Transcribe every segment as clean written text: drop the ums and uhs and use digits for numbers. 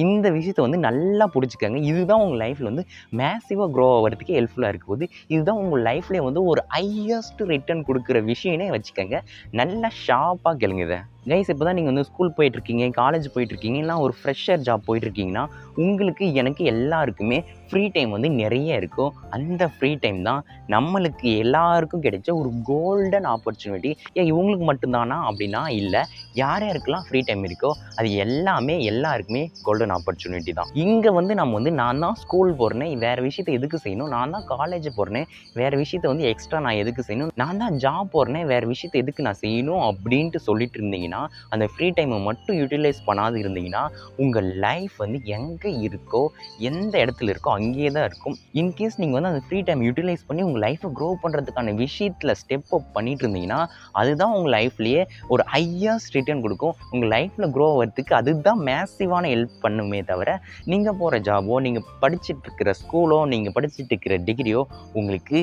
இந்த விஷயத்த வந்து நல்லா புடிச்சுக்கங்க. இதுதான் உங்க லைஃப்ல வந்து மேசிவா க்ரோ ஆவறதுக்கு ஹெல்ப்ஃபுல்லா இருக்க போது. இதுதான் உங்க லைஃப்லயே வந்து ஒரு ஹையஸ்ட் ரிட்டர்ன் குடுக்குற விஷயம்னே வச்சுக்கங்க. நல்லா ஷார்ப்பா கேளுங்க இத. கைஸ் இப்போ தான் நீங்க வந்து ஸ்கூல் போயிட்டுருக்கீங்க, காலேஜ் போயிட்டுருக்கீங்க, இல்லனா ஒரு ஃப்ரெஷர் ஜாப் போயிட்டுருக்கீங்கன்னா, உங்களுக்கு, எனக்கு எல்லாருக்குமே ஃப்ரீ டைம் வந்து நெறைய இருக்கும். அந்த ஃப்ரீ டைம் தான் நம்மளுக்கு எல்லாருக்கும் கிடைச்ச ஒரு கோல்டன் ஆப்பர்ச்சுனிட்டி. ஏன் இவங்களுக்கு மட்டும் தானா அப்படின்னா இல்ல. யார் யாருக்கெல்லாம் ஃப்ரீ டைம் இருக்கோ அது எல்லாமே எல்லாருக்குமே கோல்டன் ஆப்பர்ச்சுனிட்டி தான். இங்க வந்து நம்ம வந்து நான் தான் ஸ்கூல் போறேனே, வேற விஷயத்த எதுக்கு செய்யணும்? நான் தான் காலேஜ் போறேனே, வேற விஷயத்த வந்து எக்ஸ்ட்ரா நான் எதுக்கு செய்யணும்? நான் தான் ஜாப் போறேனே, வேற விஷயத்த எதுக்கு நான் செய்யணும்? அப்படின்ட்டு சொல்லிட்டு இருந்தீங்கன்னா, அந்த ஃப்ரீ டைமை மட்டும் யூட்டிலைஸ் பண்ணாது இருந்தீங்கன்னா, உங்கள் லைஃப் வந்து எங்கே இருக்கோ, எந்த இடத்துல இருக்கோ அங்கேயே தான் இருக்கும். இன்கேஸ் நீங்கள் வந்து அந்த ஃப்ரீ டைம் யூட்டிலைஸ் பண்ணி உங்கள் லைஃப்பை க்ரோ பண்ணுறதுக்கான விஷயத்தில் ஸ்டெப் அப் பண்ணிட்டு இருந்தீங்கன்னா, அதுதான் உங்கள் லைஃப்லேயே ஒரு ஹையஸ்ட் ரிட்டர்ன் கொடுக்கும். உங்கள் லைஃப்பில் க்ரோ ஆகிறதுக்கு அதுதான் மேசிவான ஹெல்ப் பண்ணுமே தவிர, நீங்கள் போகிற ஜாபோ, நீங்கள் படிச்சுட்டு இருக்கிற ஸ்கூலோ, நீங்கள் படிச்சுட்டு இருக்கிற டிகிரியோ உங்களுக்கு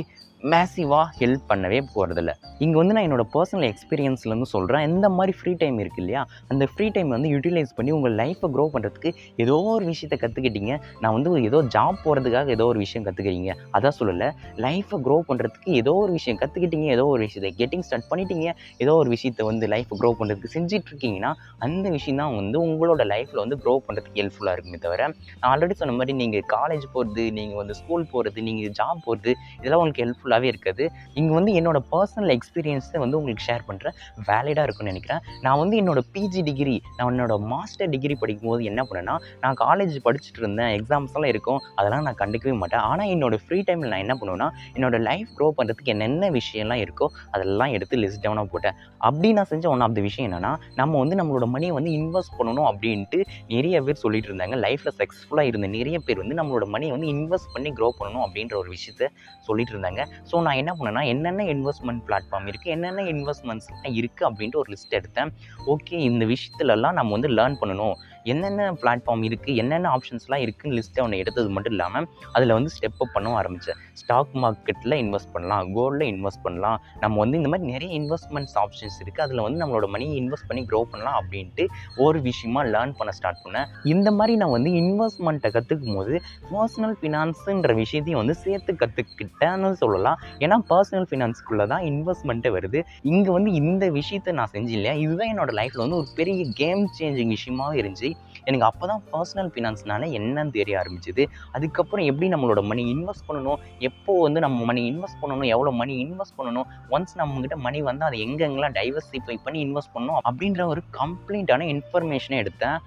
மேசிவாக ஹெல்ப் பண்ணவே போகிறதில்ல. இங்கே வந்து நான் என்னோட பர்சனல் எக்ஸ்பீரியன்ஸ்லேருந்து சொல்கிறேன். இந்த மாதிரி ஃப்ரீ டைம் இருக்குது இல்லையா, அந்த ஃப்ரீ டைம் வந்து யூட்டிலைஸ் பண்ணி உங்கள் லைஃப்பை க்ரோ பண்ணுறதுக்கு ஏதோ ஒரு விஷயத்தை கற்றுக்கிட்டீங்க. நான் வந்து ஏதோ ஜாப் போகிறதுக்காக ஏதோ ஒரு விஷயம் கற்றுக்கிறீங்க அதான் சொல்லலை. லைஃப்பை க்ரோ பண்ணுறதுக்கு ஏதோ ஒரு விஷயம் கற்றுக்கிட்டீங்க, ஏதோ ஒரு விஷயத்தை கெட்டிங் ஸ்டார்ட் பண்ணிட்டீங்க, ஏதோ ஒரு விஷயத்தை வந்து லைஃப்பை க்ரோ பண்ணுறதுக்கு செஞ்சிட்ருக்கீங்கன்னா, அந்த விஷயம் தான் வந்து உங்களோட லைஃப்பில் வந்து க்ரோ பண்ணுறதுக்கு ஹெல்ப்ஃபுல்லாக இருக்குமே தவிர, நான் ஆல்ரெடி சொன்ன மாதிரி நீங்கள் காலேஜ் போகிறது, நீங்கள் வந்து ஸ்கூல் போகிறது, நீங்கள் ஜாப் போகிறது, இதெல்லாம் உங்களுக்கு ஹெல்ப்ஃபுல்லாகவே இருக்காது. இங்கே வந்து என்னோட பர்சனல் எக்ஸ்பீரியன்ஸை வந்து உங்களுக்கு ஷேர் பண்ணுறேன். வேலிடாக இருக்கும்னு நினைக்கிறேன். நான் வந்து என்னோட பிஜி டிகிரி, நான் என்னோட மாஸ்டர் டிகிரி படிக்கும்போது என்ன பண்ணேன்னா, நான் காலேஜ் படிச்சுட்டு இருந்தேன், எக்ஸாம்ஸ்லாம் இருக்கும், அதெல்லாம் நான் கண்டுக்கவே மாட்டேன். ஆனால் என்னோட ஃப்ரீ டைமில் நான் என்ன பண்ணுவேன்னா, என்னோட லைஃப் க்ரோ பண்ணுறதுக்கு என்னென்ன விஷயம்லாம் இருக்கோ அதெல்லாம் எடுத்து லிஸ்ட் டவுனாக போட்டேன். அப்படி நான் செஞ்ச ஒன் ஆஃப் த விஷயம் என்னென்னா, நம்ம வந்து நம்மளோட மணியை வந்து இன்வெஸ்ட் பண்ணணும் அப்படின்ட்டு நிறைய பேர் சொல்லிட்டு இருந்தாங்க. லைஃப்பில் சக்ஸஸ்ஃபுல்லாக இருந்த நிறைய பேர் வந்து நம்மளோட மணியை வந்து இன்வெஸ்ட் பண்ணி க்ரோ பண்ணணும் அப்படின்ற ஒரு விஷயத்த சொல்லிட்டு இருந்தாங்க. ஸோ நான் என்ன பண்ணேன்னா, என்னென்ன இன்வெஸ்ட்மெண்ட் பிளாட்ஃபார்ம் இருக்குது, என்னென்ன இன்வெஸ்ட்மெண்ட்ஸ்லாம் இருக்குது அப்படின்ட்டு ஒரு லிஸ்ட் எடுத்தேன். ஓகே, இந்த விஷயத்துலலாம் நம்ம வந்து லேர்ன் பண்ணணும். என்னென்ன பிளாட்ஃபார்ம் இருக்குது, என்னென்ன ஆப்ஷன்ஸ்லாம் இருக்குன்னு லிஸ்ட்டை ஒன்று எடுத்தது மட்டும் இல்லாமல், அதில் வந்து ஸ்டெப் அப் பண்ணவும் ஆரம்பித்தேன். ஸ்டாக் மார்க்கெட்டில் இன்வெஸ்ட் பண்ணலாம், கோல்டில் இன்வெஸ்ட் பண்ணலாம், நம்ம வந்து இந்த மாதிரி நிறைய இன்வெஸ்ட்மெண்ட்ஸ் ஆப்ஷன்ஸ் இருக்குது, அதில் வந்து நம்மளோட மணியை இன்வெஸ்ட் பண்ணி க்ரோ பண்ணலாம் அப்படின்ட்டு ஒரு விஷயமா லேர்ன் பண்ண ஸ்டார்ட் பண்ணேன். இந்த மாதிரி நான் வந்து இன்வெஸ்ட்மெண்ட்டை கற்றுக்கும் போது பர்சனல் ஃபினான்ஸுன்ற விஷயத்தையும் வந்து சேர்த்து கற்றுக்கிட்டேன்னு சொல்லலாம். ஏன்னா பர்சனல் ஃபினான்ஸ்க்குள்ளே தான் இன்வெஸ்ட்மெண்ட்டே வருது. இங்கே வந்து இந்த விஷயத்தை நான் செஞ்சேன் இல்லையா, இதுதான் என்னோட லைஃப்பில் வந்து ஒரு பெரிய கேம் சேஞ்சிங் விஷயமாவே இருந்துச்சு. எனக்கு அப்போ தான் பர்சனல் ஃபினான்ஸ்னால என்னன்னு தெரிய ஆரம்பிச்சுது. அதுக்கப்புறம் எப்படி நம்மளோட மணி இன்வெஸ்ட் பண்ணணும், எப்போ வந்து நம்ம மணி இன்வெஸ்ட் பண்ணணும், எவ்வளோ மணி இன்வெஸ்ட் பண்ணணும், ஒன்ஸ் நம்மகிட்ட மணி வந்தால் அதை எங்கெங்கெல்லாம் டைவர்சிஃபை பண்ணி இன்வெஸ்ட் பண்ணணும் அப்படின்ற ஒரு கம்ப்ளீட்டான இன்ஃபர்மேஷனை எடுத்தேன்.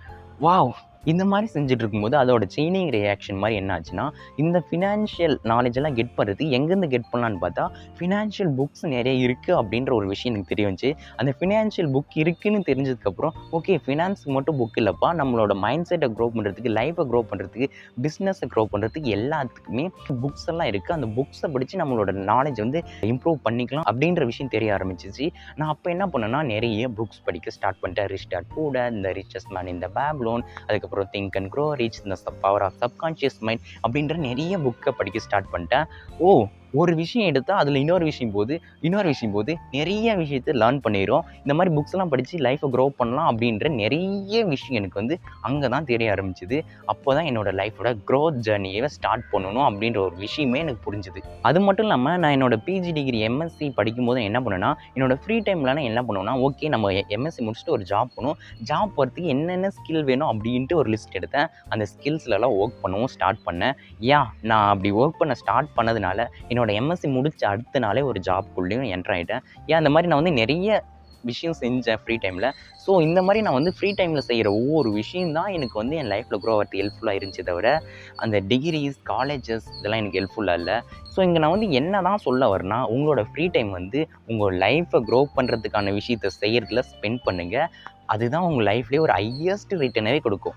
வாவ்! இந்த மாதிரி செஞ்சுட்டு இருக்கும்போது அதோட செயினிங் ரியாக்ஷன் மாதிரி என்ன ஆச்சுன்னா, இந்த ஃபினான்ஷியல் நாலேஜ் எல்லாம் கெட் பண்ணுறது எங்கேருந்து கெட் பண்ணலான்னு பார்த்தா, ஃபினான்ஷியல் புக்ஸ் நிறைய இருக்குது அப்படின்ற ஒரு விஷயம் எனக்கு தெரிய வந்துச்சு. அந்த ஃபினான்ஷியல் புக் இருக்குன்னு தெரிஞ்சதுக்கப்புறம், ஓகே ஃபினான்ஸுக்கு மட்டும் புக் இல்லைப்பா, நம்மளோட மைண்ட் செட்டை க்ரோ பண்ணுறதுக்கு, லைஃப்பை க்ரோ பண்ணுறதுக்கு, பிஸ்னஸை க்ரோ பண்ணுறதுக்கு எல்லாத்துக்குமே புக்ஸ் எல்லாம் இருக்குது. அந்த புக்ஸை படித்து நம்மளோட நாலேஜ் வந்து இம்ப்ரூவ் பண்ணிக்கலாம் அப்படின்ற விஷயம் தெரிய ஆரம்பிச்சிச்சு. நான் அப்போ என்ன பண்ணேன்னா, நிறைய புக்ஸ் படிக்க ஸ்டார்ட் பண்ணிட்டேன். ரிச் டாட் புவர் டாட், இந்த richest man in the Babylon, அதுக்கப்புறம் திங்க் அண்ட் க்ரோ ரிச், இந்த பவர் ஆஃப் சப்கான்ஷியஸ் மைண்ட் அப்படின்ற நிறைய புக்கை படிக்க ஸ்டார்ட் பண்ணிட்டேன். ஒரு விஷயம் எடுத்தால் அதில் இன்னொரு விஷயம் போது நிறைய விஷயத்தை லேர்ன் பண்ணிடும். இந்த மாதிரி புக்ஸ்லாம் படித்து லைஃப்பை க்ரோ பண்ணலாம் அப்படின்ற நிறைய விஷயம் எனக்கு வந்து அங்கே தான் தெரிய ஆரம்பிச்சுது. அப்போ தான் என்னோடய லைஃபோட க்ரோத் ஜர்னியை ஸ்டார்ட் பண்ணணும் அப்படின்ற ஒரு விஷயமே எனக்கு புரிஞ்சுது. அது மட்டும் இல்லாமல் நான் என்னோட பிஜி டிகிரி எம்எஸ்சி படிக்கும்போது என்ன பண்ணேன்னா, என்னோடய ஃப்ரீ டைமில் நான் என்ன பண்ணுவேன்னா, ஓகே நம்ம எம்எஸ்சி முடிச்சுட்டு ஒரு ஜாப் போகணும், ஜாப் போகிறதுக்கு என்னென்ன ஸ்கில் வேணும் அப்படின்ட்டு ஒரு லிஸ்ட் எடுத்தேன். அந்த ஸ்கில்ஸ்லலாம் ஒர்க் பண்ணவும் ஸ்டார்ட் பண்ணேன். நான் அப்படி ஒர்க் பண்ண ஸ்டார்ட் பண்ணதுனால என்னோட எம்எஸ்சி முடிச்ச அடுத்த நாளே ஒரு ஜாப்குள்ளேயும் என்டர் ஆகிட்டேன். அந்த மாதிரி நான் வந்து நிறைய விஷயம் செஞ்சேன் ஃப்ரீ டைமில். ஸோ இந்த மாதிரி நான் வந்து ஃப்ரீ டைமில் செய்கிற ஒவ்வொரு விஷயம் தான் எனக்கு வந்து என் லைஃப்பில் க்ரோ ஆகிறது ஹெல்ப்ஃபுல்லாக இருந்துச்சு தவிர, அந்த டிகிரிஸ், காலேஜஸ் இதெல்லாம் எனக்கு ஹெல்ப்ஃபுல்லாக இல்லை. ஸோ இங்கே நான் வந்து என்ன தான் சொல்ல வரேன்னா, உங்களோட ஃப்ரீ டைம் வந்து உங்கள் லைஃப்பை க்ரோ பண்ணுறதுக்கான விஷயத்தை செய்கிறதுல ஸ்பெண்ட் பண்ணுங்கள். அதுதான் உங்கள் லைஃப்லேயே ஒரு ஹையஸ்ட் ரிட்டர்னவே கொடுக்கும்.